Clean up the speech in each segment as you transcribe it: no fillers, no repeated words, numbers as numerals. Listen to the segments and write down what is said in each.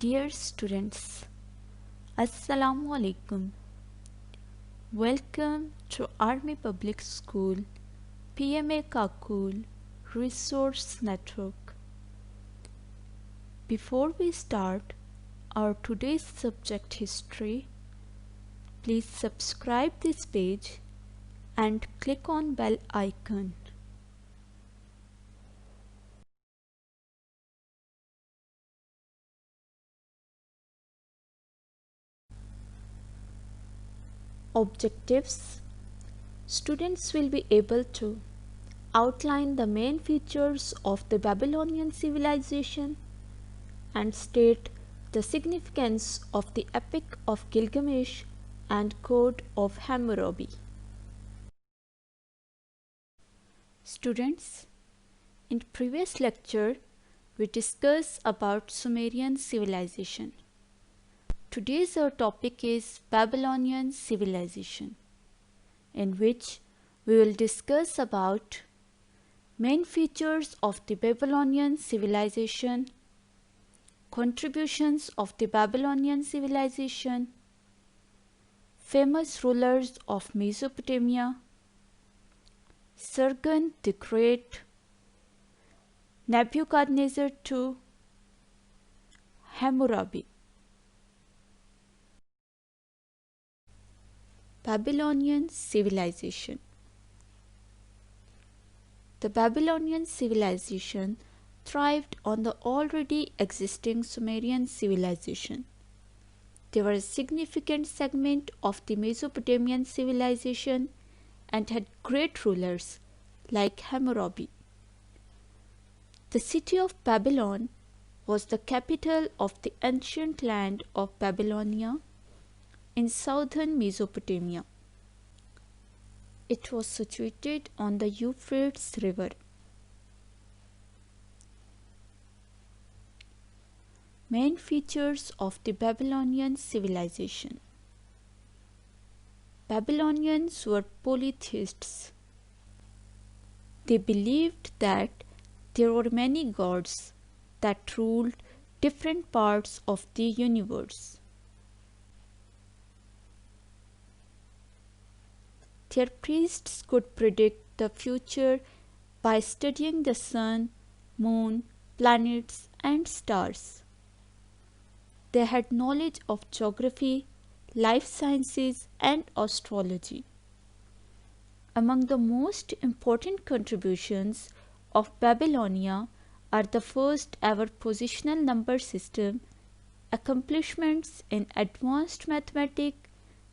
Dear students, Assalamu alaikum. Welcome to Army Public School PMA Kakul Resource Network. Before we start our today's subject history, please subscribe this page and click on bell icon. Objectives: students will be able to outline the main features of the Babylonian civilization and state the significance of the Epic of Gilgamesh and Code of Hammurabi. Students, in previous lecture we discussed about Sumerian civilization. Today's our topic is Babylonian civilization, in which we will discuss about main features of the Babylonian civilization, contributions of the Babylonian civilization, famous rulers of Mesopotamia, Sargon the Great, Nebuchadnezzar II, Hammurabi. Babylonian civilization. The Babylonian civilization thrived on the already existing Sumerian civilization. They were a significant segment of the Mesopotamian civilization and had great rulers like Hammurabi. The city of Babylon was the capital of the ancient land of Babylonia in southern Mesopotamia. It was situated on the Euphrates River. Main features of the Babylonian civilization. Babylonians were polytheists. They believed that there were many gods that ruled different parts of the universe. Their priests could predict the future by studying the sun, moon, planets, and stars. They had knowledge of geography, life sciences, and astrology. Among the most important contributions of Babylonia are the first ever positional number system, accomplishments in advanced mathematics,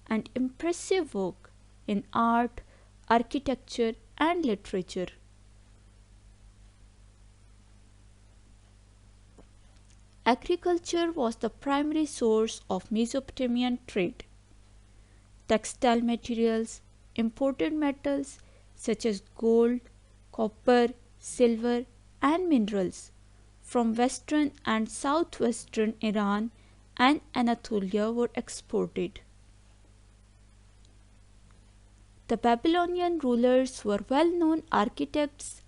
and impressive work in art, architecture, and literature. Agriculture was the primary source of Mesopotamian trade. Textile materials, imported metals such as gold, copper, silver, and minerals from western and southwestern Iran and Anatolia were exported. The Babylonian rulers were well-known architects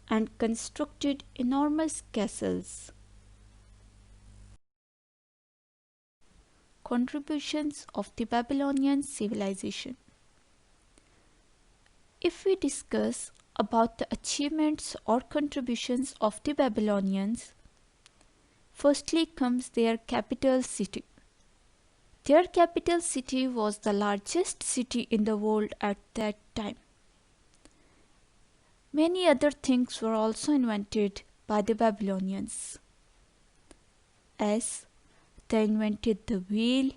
and constructed enormous castles. Contributions of the Babylonian civilization. If we discuss about the achievements or contributions of the Babylonians, firstly comes their capital city. Their capital city was the largest city in the world at that time. Many other things were also invented by the Babylonians, as they invented the wheel,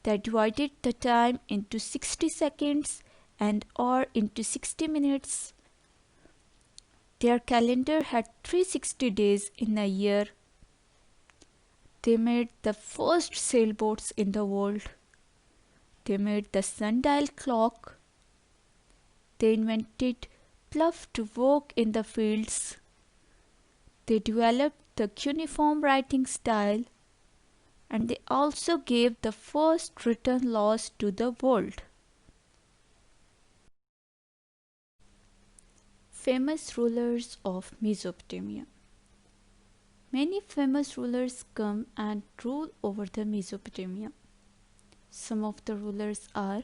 they divided the time into 60 seconds and or into 60 minutes. Their calendar had 360 days in a year. They made the first sailboats in the world. They made the sundial clock. They invented plough to work in the fields. They developed the cuneiform writing style, and they also gave the first written laws to the world. Famous rulers of Mesopotamia. Many famous rulers come and rule over the Mesopotamia. Some of the rulers are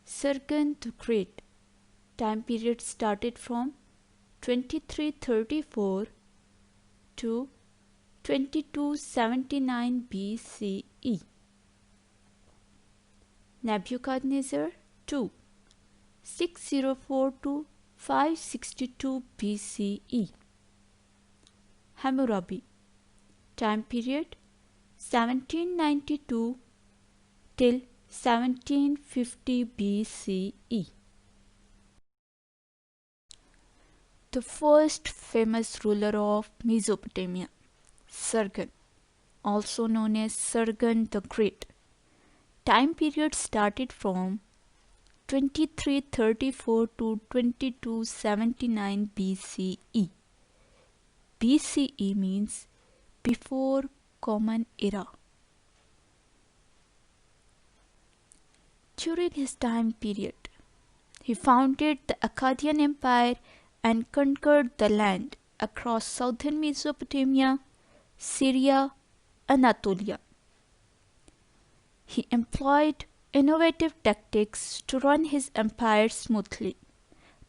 Sargon the Great. Time period started from 2334 to 2279 BCE. Nebuchadnezzar II, 604 to 562 BCE. Hammurabi. Time period 1792 till 1750 BCE. The first famous ruler of Mesopotamia, Sargon, also known as Sargon the Great. Time period started from 2334 to 2279 BCE. BCE means before Common Era. During his time period, he founded the Akkadian Empire and conquered the land across southern Mesopotamia, Syria, Anatolia. He employed innovative tactics to run his empire smoothly.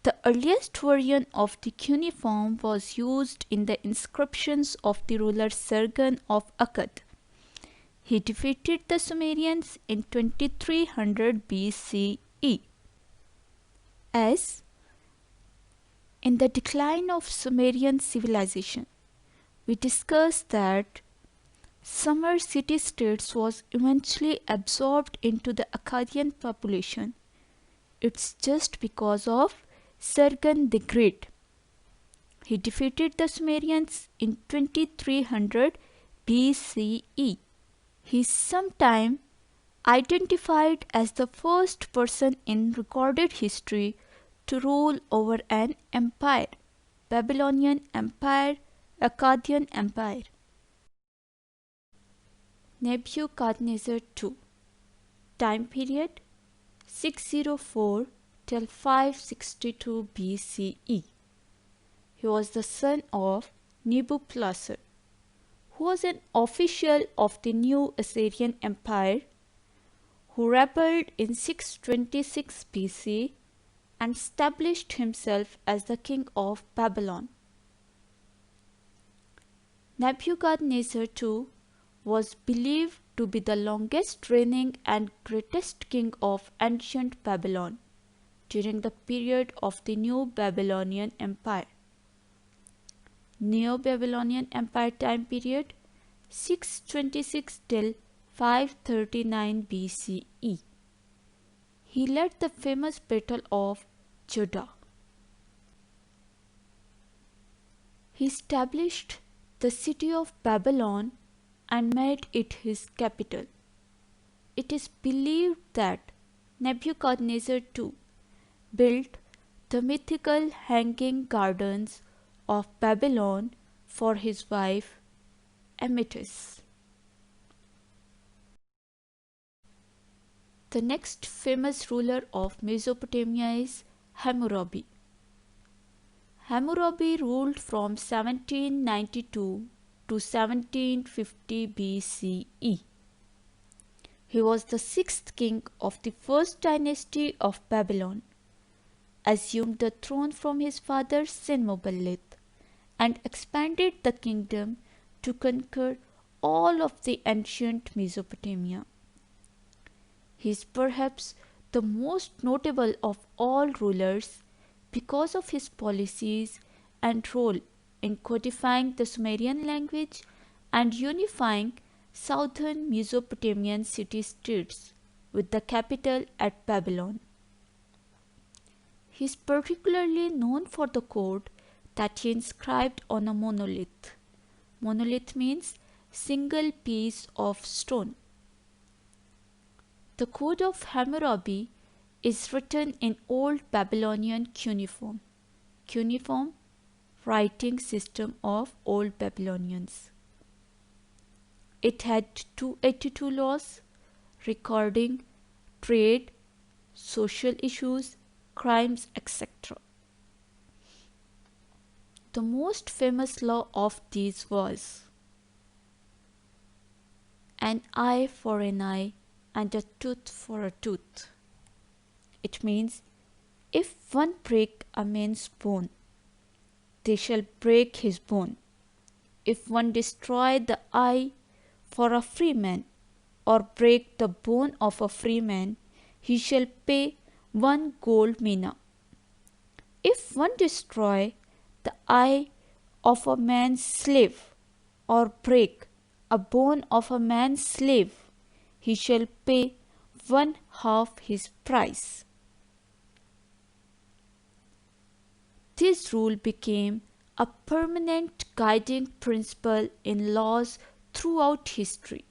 The earliest version of the cuneiform was used in the inscriptions of the ruler Sargon of Akkad. He defeated the Sumerians in 2300 BCE. As in the decline of Sumerian civilization, we discussed that SUMER city-states was eventually absorbed into the Akkadian population. It's just because of Sargon the Great. He defeated the Sumerians in 2300 BCE. He is sometimes identified as the first person in recorded history to rule over an empire, Babylonian Empire, Akkadian Empire. Nebuchadnezzar II. Time period 604 till 562 BCE. He was the son of Nebuchadnezzar, who was an official of the new Assyrian Empire, who rebelled in 626 BC and established himself as the king of Babylon. Nebuchadnezzar II was believed to be the longest reigning and greatest king of ancient Babylon during the period of the New Babylonian Empire. Neo-Babylonian Empire time period 626 till 539 BCE. He led the famous Battle of Judah. He established the city of Babylon and made it his capital. It is believed that Nebuchadnezzar II built the mythical hanging gardens of Babylon for his wife Amytis. The next famous ruler of Mesopotamia is Hammurabi. Hammurabi ruled from 1792 to 1750 BCE. He was the sixth king of the first dynasty of Babylon, assumed the throne from his father Senmoballit, and expanded the kingdom to conquer all of the ancient Mesopotamia. He is perhaps the most notable of all rulers because of his policies and role in codifying the Sumerian language and unifying southern Mesopotamian city-states with the capital at Babylon. He is particularly known for the code that he inscribed on a monolith. Monolith means single piece of stone. The Code of Hammurabi is written in Old Babylonian cuneiform. Cuneiform, writing system of Old Babylonians. It had 282 laws recording trade, social issues, crimes, etc. The most famous law of these was an eye for an eye and a tooth for a tooth. It means if one break a man's bone, they shall break his bone. If one destroy the eye for a free man, or break the bone of a free man, he shall pay 1 gold mina. If one destroy the eye of a man's slave, or break a bone of a man's slave, he shall pay 1/2 his price. This rule became a permanent guiding principle in laws throughout history.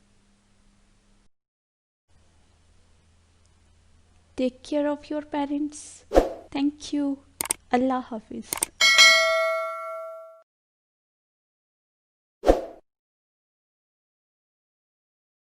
Take care of your parents. Thank you. Allah Hafiz.